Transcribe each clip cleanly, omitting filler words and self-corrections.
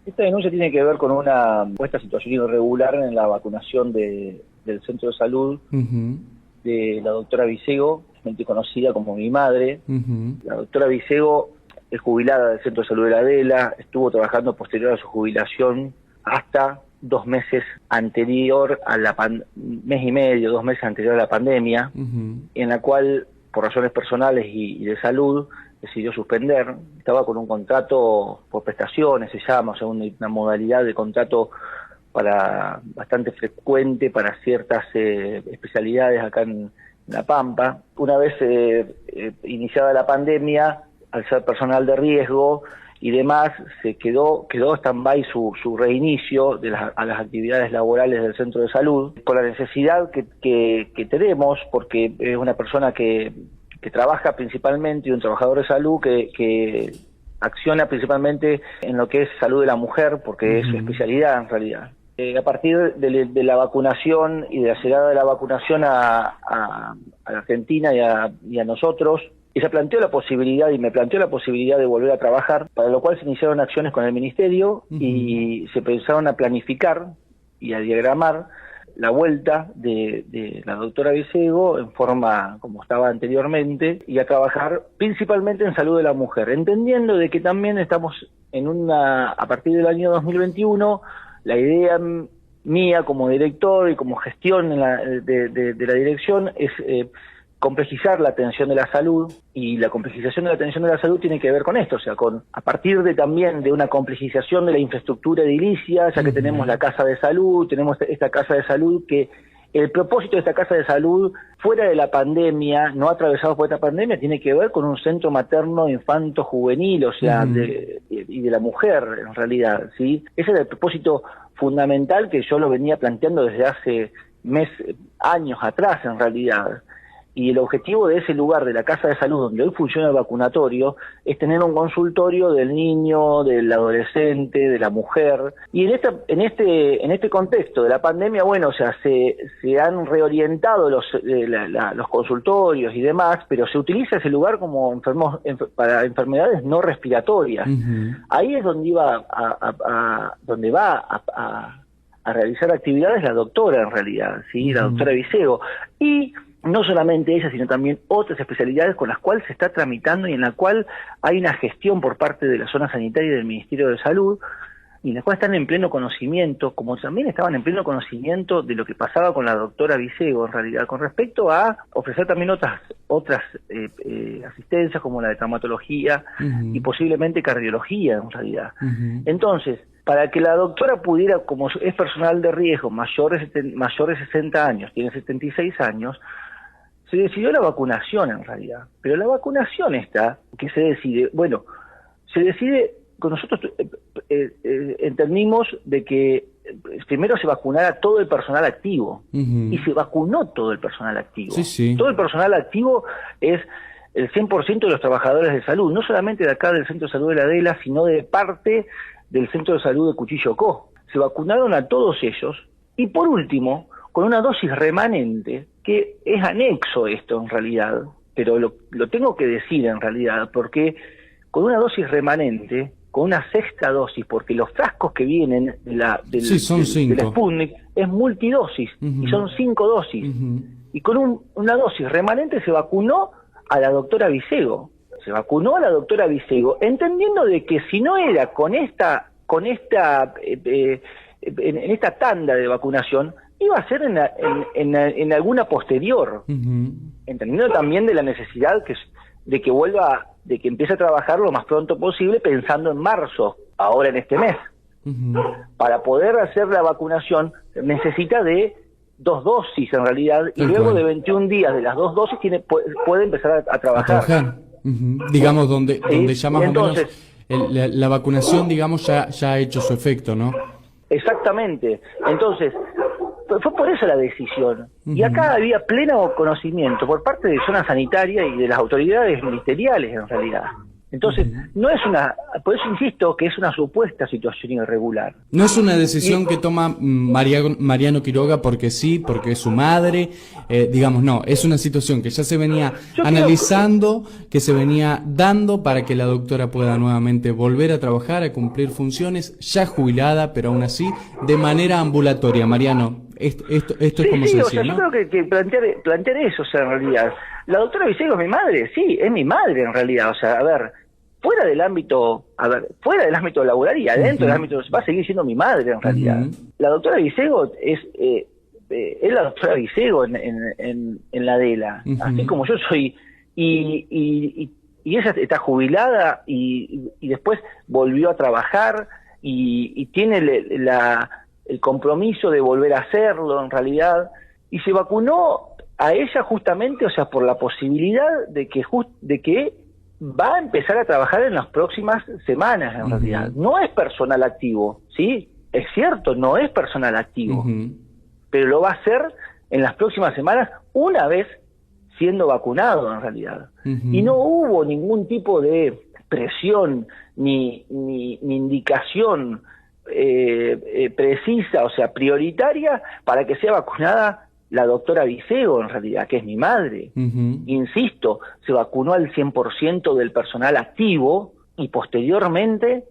Esta denuncia tiene que ver con una supuesta situación irregular en la vacunación del centro de salud de la doctora Vicego, conocida como mi madre. La doctora Vicego es jubilada del centro de salud de la Adela, estuvo trabajando posterior a su jubilación hasta 2 meses anterior a la mes y medio, 2 meses anterior a la pandemia, en la cual, por razones personales y de salud, decidió suspender. Estaba con un contrato por prestaciones, se llama, o sea, una modalidad de contrato bastante frecuente para ciertas especialidades acá en La Pampa. Una vez iniciada la pandemia, al ser personal de riesgo y demás, se quedó stand-by su reinicio a las actividades laborales del centro de salud, por la necesidad que tenemos, porque es una persona que trabaja principalmente, y un trabajador de salud que acciona principalmente en lo que es salud de la mujer, porque es su especialidad en realidad. A partir de la vacunación y de la llegada de la vacunación a la Argentina y a nosotros, ella planteó la posibilidad, y me planteó la posibilidad de volver a trabajar, para lo cual se iniciaron acciones con el Ministerio y se pensaron a planificar y a diagramar la vuelta de la doctora Vicego en forma como estaba anteriormente, y a trabajar principalmente en salud de la mujer, entendiendo de que también estamos a partir del año 2021, la idea mía como director y como gestión de la dirección es complejizar la atención de la salud, y la complejización de la atención de la salud tiene que ver con esto, o sea, a partir también de una complejización de la infraestructura edilicia, ya que tenemos la casa de salud, tenemos esta casa de salud, que el propósito de esta casa de salud, fuera de la pandemia, no atravesado por esta pandemia, tiene que ver con un centro materno infanto juvenil, o sea, y de la mujer en realidad, ¿sí? Ese es el propósito fundamental que yo lo venía planteando desde hace años atrás en realidad. Y el objetivo de ese lugar, de la casa de salud donde hoy funciona el vacunatorio, es tener un consultorio del niño, del adolescente, de la mujer. Y en este contexto de la pandemia, bueno, o sea, se han reorientado los consultorios y demás, pero se utiliza ese lugar como para enfermedades no respiratorias. Ahí es donde va a realizar actividades la doctora en realidad, ¿sí? La doctora Vicego. Y no solamente ella, sino también otras especialidades con las cuales se está tramitando y en la cual hay una gestión por parte de la zona sanitaria y del Ministerio de Salud, y en la cual están en pleno conocimiento, como también estaban en pleno conocimiento de lo que pasaba con la doctora Vicego en realidad, con respecto a ofrecer también otras asistencias como la de traumatología y posiblemente cardiología en realidad. Entonces, para que la doctora pudiera, como es personal de riesgo, mayor de 60 años, tiene 76 años, se decidió la vacunación en realidad. Pero la vacunación que se decide, se decide, con nosotros entendimos de que primero se vacunara todo el personal activo, y se vacunó todo el personal activo. Todo el personal activo es el 100% de los trabajadores de salud, no solamente de acá del Centro de Salud de la Adela, sino de parte del Centro de Salud de Cuchillo Co. Se vacunaron a todos ellos, y por último, con una dosis remanente, que es anexo esto en realidad, pero lo tengo que decir en realidad, porque con una dosis remanente, con una sexta dosis, porque los frascos que vienen del Sputnik es multidosis, y son 5 dosis, y con una dosis remanente se vacunó a la doctora Vicego. Se vacunó a la doctora Vicego, entendiendo de que si no era en esta tanda de vacunación, iba a ser en alguna posterior, entendiendo también de la necesidad de que empiece a trabajar lo más pronto posible, pensando en marzo, ahora en este mes. Para poder hacer la vacunación necesita de 2 dosis en realidad, y luego de 21 días de las 2 dosis puede empezar a trabajar. Digamos, donde ya más o menos la vacunación, digamos, ya ha hecho su efecto, ¿no? Exactamente. Entonces, fue por eso la decisión. Y acá había pleno conocimiento por parte de zona sanitaria y de las autoridades ministeriales, en realidad. Entonces, no es por eso insisto que es una supuesta situación irregular. No es una decisión que toma Mariano Quiroga porque sí, porque es su madre, digamos, no, es una situación que ya se venía analizando, que se venía dando para que la doctora pueda nuevamente volver a trabajar, a cumplir funciones, ya jubilada, pero aún así, de manera ambulatoria. Mariano, esto es como se decía, ¿no? Yo creo que plantear eso, o sea, en realidad. La doctora Bisiego es mi madre, sí, es mi madre en realidad, o sea, a ver, fuera del ámbito laboral y adentro del ámbito, va a seguir siendo mi madre en realidad. La doctora Bisiego es la doctora Bisiego en la DELA, así como yo soy, y ella está jubilada y después volvió a trabajar y tiene el compromiso de volver a hacerlo en realidad, y se vacunó a ella justamente, o sea, por la posibilidad de que va a empezar a trabajar en las próximas semanas, en realidad. No es personal activo, ¿sí? Es cierto, no es personal activo, pero lo va a hacer en las próximas semanas una vez siendo vacunado, en realidad. Y no hubo ningún tipo de presión ni indicación precisa, o sea, prioritaria para que sea vacunada la doctora Bisiego, en realidad, que es mi madre. Insisto, se vacunó al 100% del personal activo y posteriormente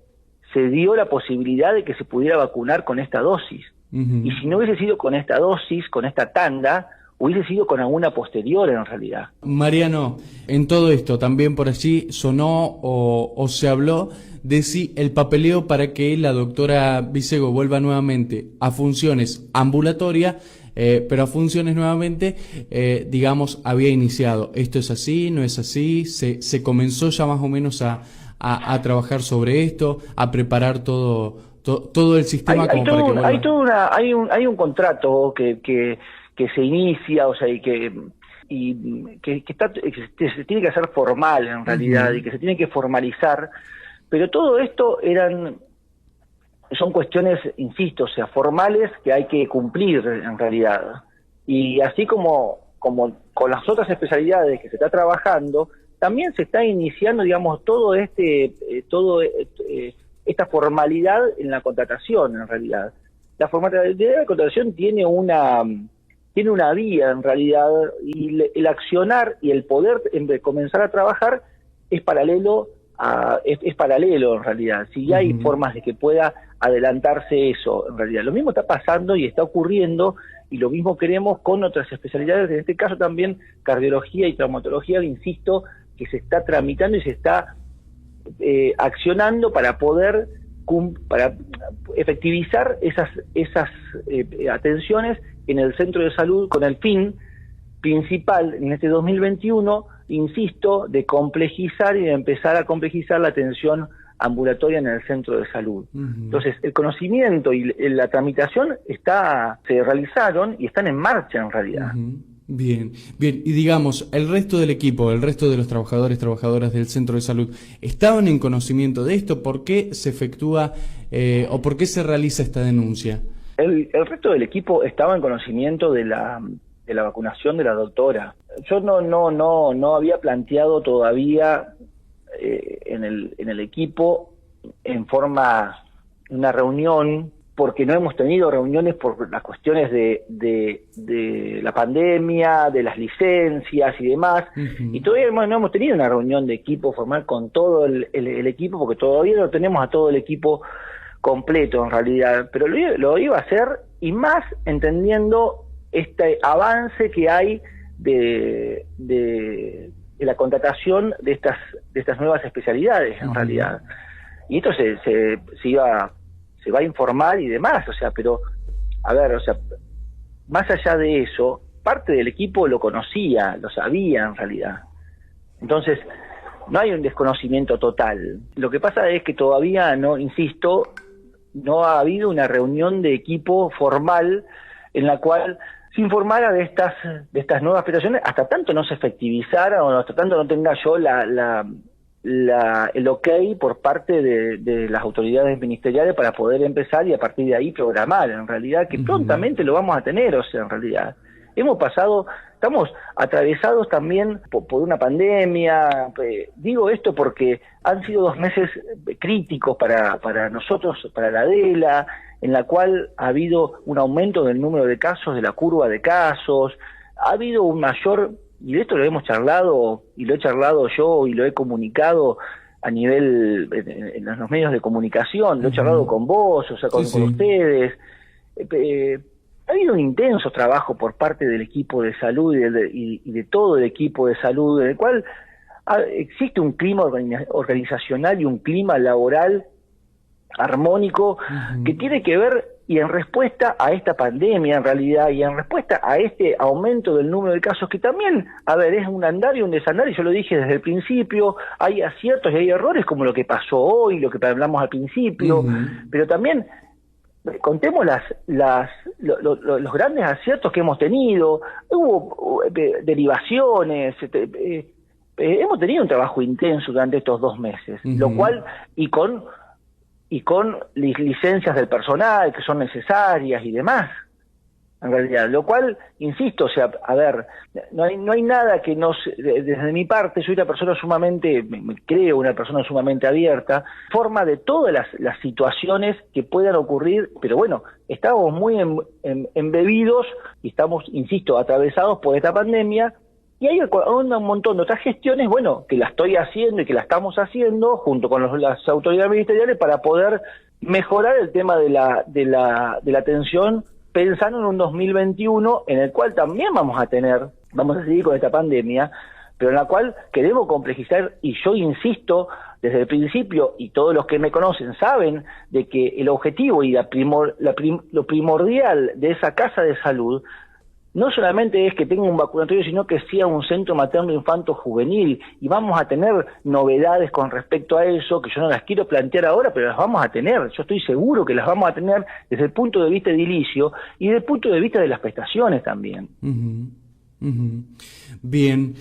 se dio la posibilidad de que se pudiera vacunar con esta dosis. Y si no hubiese sido con esta dosis, con esta tanda, hubiese sido con alguna posterior en realidad. Mariano, en todo esto también por allí sonó o se habló de si el papeleo para que la doctora Bisiego vuelva nuevamente a funciones ambulatorias, pero a funciones nuevamente, digamos, había iniciado. ¿Esto es así? ¿No es así? ¿Se comenzó ya más o menos a trabajar sobre esto, a preparar todo el sistema como para que vuelva? Hay un contrato que se inicia, o sea, y que se tiene que hacer formal en realidad, y que se tiene que formalizar, pero todo esto son cuestiones, insisto, o sea, formales que hay que cumplir en realidad. Y así como con las otras especialidades que se está trabajando, también se está iniciando, digamos, toda esta formalidad en la contratación, en realidad. La formalidad de la contratación tiene una vía, en realidad, y el accionar y el poder comenzar a trabajar es paralelo, en realidad. Si ya hay formas de que pueda adelantarse eso, en realidad. Lo mismo está pasando y está ocurriendo, y lo mismo queremos con otras especialidades, en este caso también cardiología y traumatología, insisto, que se está tramitando y se está accionando para poder para efectivizar esas atenciones en el centro de salud, con el fin principal en este 2021, insisto, de complejizar y de empezar a complejizar la atención ambulatoria en el centro de salud. Entonces, el conocimiento y la tramitación se realizaron y están en marcha en realidad. Bien, y digamos, el resto del equipo, el resto de los trabajadoras del centro de salud, ¿estaban en conocimiento de esto? ¿Por qué se efectúa o por qué se realiza esta denuncia? El resto del equipo estaba en conocimiento de la vacunación de la doctora. Yo no había planteado todavía en el equipo en forma una reunión, porque no hemos tenido reuniones por las cuestiones de la pandemia, de las licencias y demás, y todavía no hemos tenido una reunión de equipo formal con todo el equipo, porque todavía no tenemos a todo el equipo completo en realidad, pero lo iba a hacer, y más entendiendo este avance que hay de la contratación de estas nuevas especialidades en realidad. Y esto se va a informar y demás, o sea, pero a ver, o sea, más allá de eso, parte del equipo lo conocía, lo sabía en realidad. Entonces, no hay un desconocimiento total. Lo que pasa es que todavía no ha habido una reunión de equipo formal en la cual se informara de estas nuevas prestaciones, hasta tanto no se efectivizara, o hasta tanto no tenga yo el ok por parte de las autoridades ministeriales para poder empezar y a partir de ahí programar, en realidad, que prontamente lo vamos a tener, o sea, en realidad. estamos atravesados también por una pandemia. Digo esto porque han sido 2 meses críticos para nosotros, para la DELA, en la cual ha habido un aumento del número de casos, de la curva de casos, ha habido un mayor, y de esto lo hemos charlado, y lo he charlado yo, y lo he comunicado a nivel, en los medios de comunicación, lo he charlado con vos, o sea, con ustedes. Ha habido un intenso trabajo por parte del equipo de salud y de todo el equipo de salud, en el cual existe un clima organizacional y un clima laboral armónico que tiene que ver, y en respuesta a esta pandemia en realidad, y en respuesta a este aumento del número de casos, que también, es un andar y un desandar, y yo lo dije desde el principio, hay aciertos y hay errores como lo que pasó hoy, lo que hablamos al principio, pero también contemos los grandes aciertos que hemos tenido. Hubo derivaciones, hemos tenido un trabajo intenso durante estos 2 meses, lo cual, y con licencias del personal que son necesarias y demás, en realidad, lo cual, insisto, o sea, no hay nada que desde mi parte, soy una persona me creo una persona sumamente abierta, forma de todas las situaciones que puedan ocurrir, pero bueno, estamos muy embebidos y estamos, insisto, atravesados por esta pandemia. Y hay un montón de otras gestiones, que la estoy haciendo y que la estamos haciendo junto con las autoridades ministeriales para poder mejorar el tema de la atención, pensando en un 2021 en el cual también vamos a seguir con esta pandemia, pero en la cual queremos complejizar, y yo insisto desde el principio, y todos los que me conocen saben de que el objetivo y lo primordial de esa casa de salud no solamente es que tenga un vacunatorio, sino que sea un centro materno-infanto-juvenil, y vamos a tener novedades con respecto a eso, que yo no las quiero plantear ahora, pero las vamos a tener, yo estoy seguro que las vamos a tener desde el punto de vista edilicio y desde el punto de vista de las prestaciones también. Bien,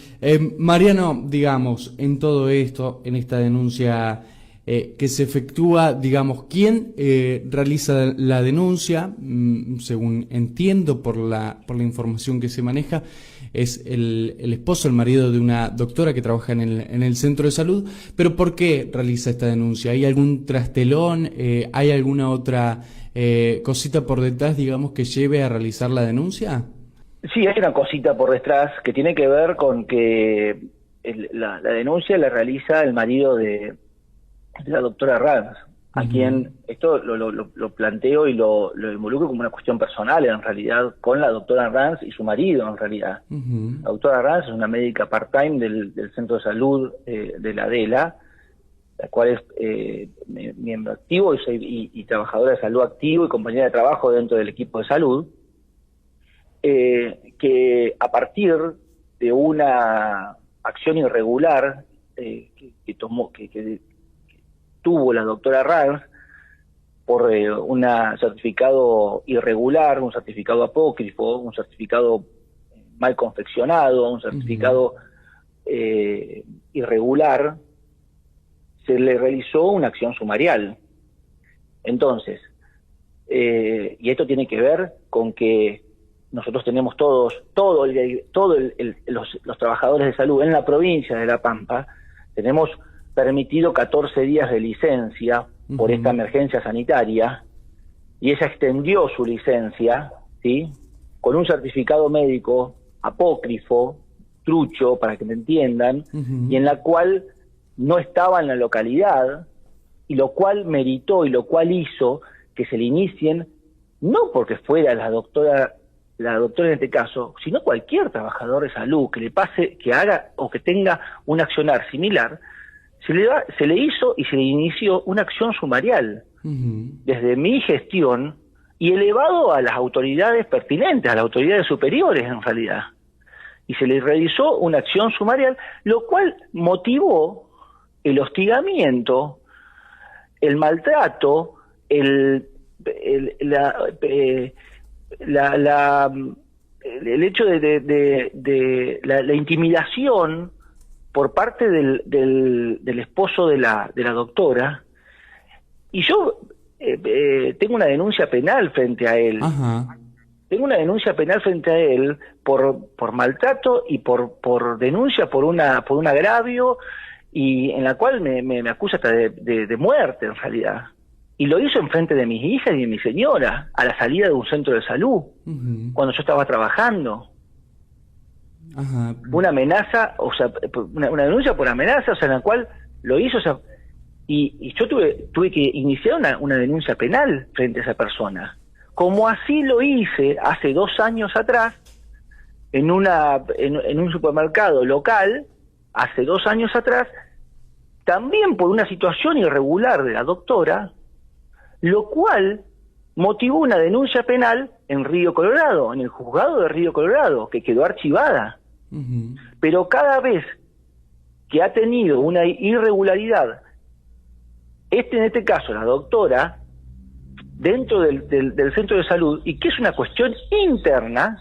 Mariano, digamos, en todo esto, en esta denuncia que se efectúa, digamos, ¿quién realiza la denuncia? Según entiendo por la información que se maneja, es el esposo, el marido de una doctora que trabaja en el centro de salud. Pero ¿por qué realiza esta denuncia? ¿Hay algún trastelón? ¿Hay alguna otra cosita por detrás, digamos, que lleve a realizar la denuncia? Sí, hay una cosita por detrás que tiene que ver con que la denuncia la realiza el marido de la doctora Ranz, a quien esto lo planteo y lo involucro como una cuestión personal, en realidad, con la doctora Ranz y su marido, en realidad. La doctora Ranz es una médica part-time del centro de salud de la DELA, la cual es miembro activo y trabajadora de salud activo y compañera de trabajo dentro del equipo de salud, que a partir de una acción irregular que tuvo la doctora Ranz por un certificado irregular, un certificado apócrifo, un certificado mal confeccionado, un certificado irregular, se le realizó una acción sumarial. Entonces, y esto tiene que ver con que nosotros tenemos todos los trabajadores de salud en la provincia de La Pampa, tenemos permitido 14 días de licencia por esta emergencia sanitaria, y ella extendió su licencia, ¿sí?, con un certificado médico apócrifo, trucho, para que me entiendan, y en la cual no estaba en la localidad, y lo cual meritó y lo cual hizo que se le inicien, no porque fuera la doctora en este caso, sino cualquier trabajador de salud que le pase, que haga o que tenga un accionar similar, se le hizo y se le inició una acción sumarial desde mi gestión y elevado a las autoridades pertinentes, a las autoridades superiores en realidad. Y se le realizó una acción sumarial, lo cual motivó el hostigamiento, el maltrato, el hecho de la intimidación por parte del esposo de la doctora, y yo tengo una denuncia penal frente a él. tengo una denuncia penal frente a él por maltrato y por denuncia por un agravio, y en la cual me acusa hasta de muerte en realidad. Y lo hizo enfrente de mis hijas y de mi señora, a la salida de un centro de salud, cuando yo estaba trabajando. Ajá. Una amenaza, o sea, una denuncia por amenaza, o sea, en la cual lo hizo, o sea, y yo tuve que iniciar una denuncia penal frente a esa persona, como así lo hice hace 2 años atrás en un supermercado local, hace 2 años atrás, también por una situación irregular de la doctora, lo cual motivó una denuncia penal en Río Colorado, en el juzgado de Río Colorado, que quedó archivada. Pero cada vez que ha tenido una irregularidad, en este caso la doctora, dentro del centro de salud, y que es una cuestión interna,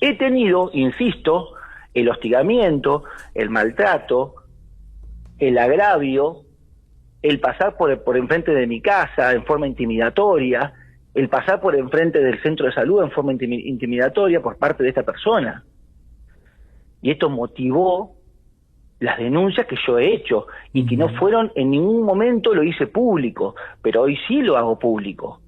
he tenido, insisto, el hostigamiento, el maltrato, el agravio, el pasar por enfrente de mi casa en forma intimidatoria, el pasar por enfrente del centro de salud en forma intimidatoria por parte de esta persona. Y esto motivó las denuncias que yo he hecho, y que no fueron, en ningún momento lo hice público, pero hoy sí lo hago público.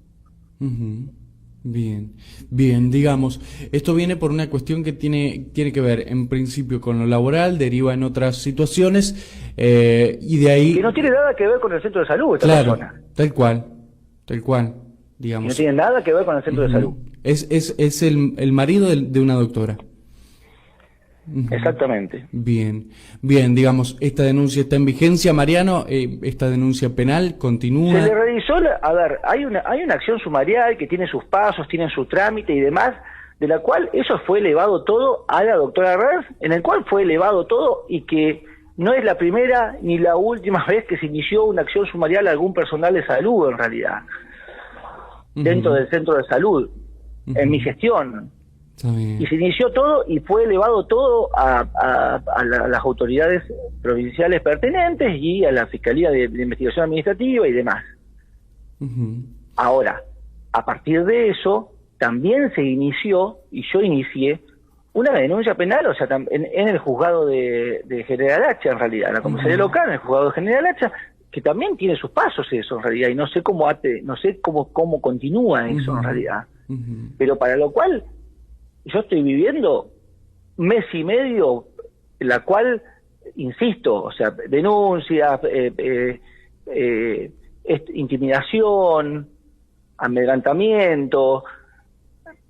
Bien, digamos, esto viene por una cuestión que tiene que ver en principio con lo laboral, deriva en otras situaciones, y de ahí... Que no tiene nada que ver con el centro de salud esta persona. Tal cual, digamos. Y no tiene nada que ver con el centro de salud. Es el marido de una doctora. Exactamente. Bien, digamos, esta denuncia está en vigencia, Mariano, esta denuncia penal continúa. Se le realizó, hay una acción sumarial que tiene sus pasos, tiene su trámite y demás, de la cual eso fue elevado todo a la doctora Ranz, en el cual fue elevado todo, y que no es la primera ni la última vez que se inició una acción sumarial a algún personal de salud, en realidad, dentro del centro de salud, en mi gestión. Y se inició todo y fue elevado todo a las autoridades provinciales pertinentes y a la Fiscalía de Investigación Administrativa y demás. Ahora, a partir de eso, también se inició, y yo inicié, una denuncia penal, o sea, en el juzgado de General Hacha, en realidad, en la comisaría local, en el juzgado de General Hacha, que también tiene sus pasos eso, en realidad, y no sé cómo continúa eso, en realidad. Pero para lo cual... yo estoy viviendo 1 mes y medio, en la cual, insisto, o sea, denuncias, intimidación, amedrentamiento,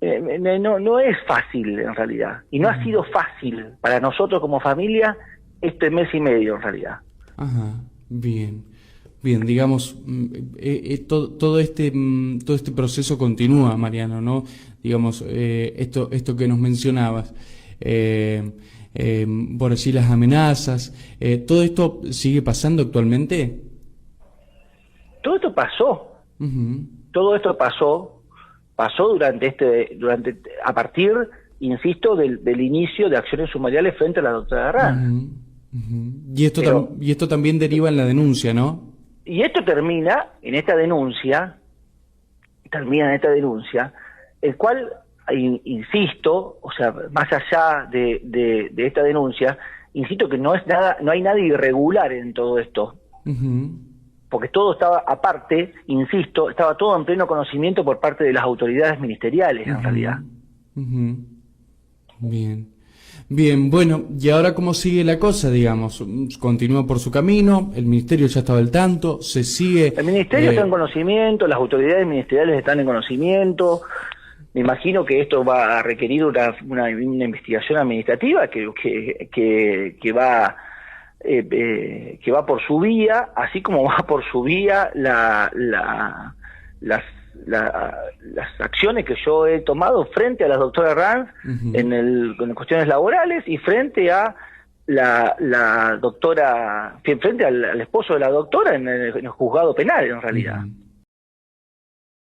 no es fácil en realidad, y no ha sido fácil para nosotros como familia 1 mes y medio en realidad. Bien, digamos, todo este proceso continúa, Mariano, ¿no? Digamos, esto que nos mencionabas, por decir las amenazas, ¿todo esto sigue pasando actualmente? Todo esto pasó. Todo esto pasó durante a partir, insisto, del inicio de acciones sumariales frente a la doctora Ranz. Y esto también deriva en la denuncia, ¿no? Y esto termina en esta denuncia, el cual, insisto, o sea, más allá de esta denuncia, insisto que no hay nada irregular en todo esto. Porque todo estaba, aparte, insisto, estaba todo en pleno conocimiento por parte de las autoridades ministeriales, en realidad. Bien, bueno, ¿y ahora cómo sigue la cosa, digamos? ¿Continúa por su camino? ¿El ministerio ya estaba al tanto? ¿Se sigue...? El ministerio está en conocimiento, las autoridades ministeriales están en conocimiento. Me imagino que esto va a requerir una investigación administrativa que va por su vía, así como va por su vía las acciones que yo he tomado frente a la doctora Ranz en cuestiones laborales, y frente a la doctora, frente al esposo de la doctora en el juzgado penal, en realidad.